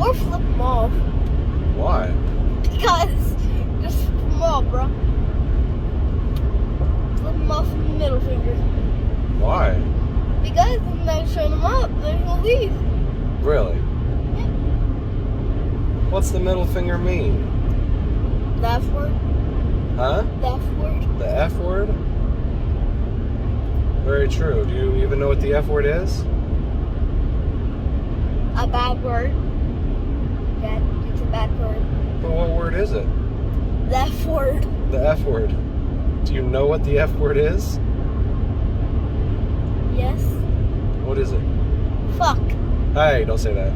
Or flip them off. Why? Because just flip them off, bro. Flip them off with the middle finger. Why? Because I'm not showing them up. They're gonna leave. Really? Yeah. What's the middle finger mean? The F word. Huh? The F word. The F word? Very true. Do you even know what the F word is? A bad word. Yeah, it's a bad word. But what word is it? The F word. The F word. Do you know what the F word is? Yes. What is it? Fuck. Hey, don't say that.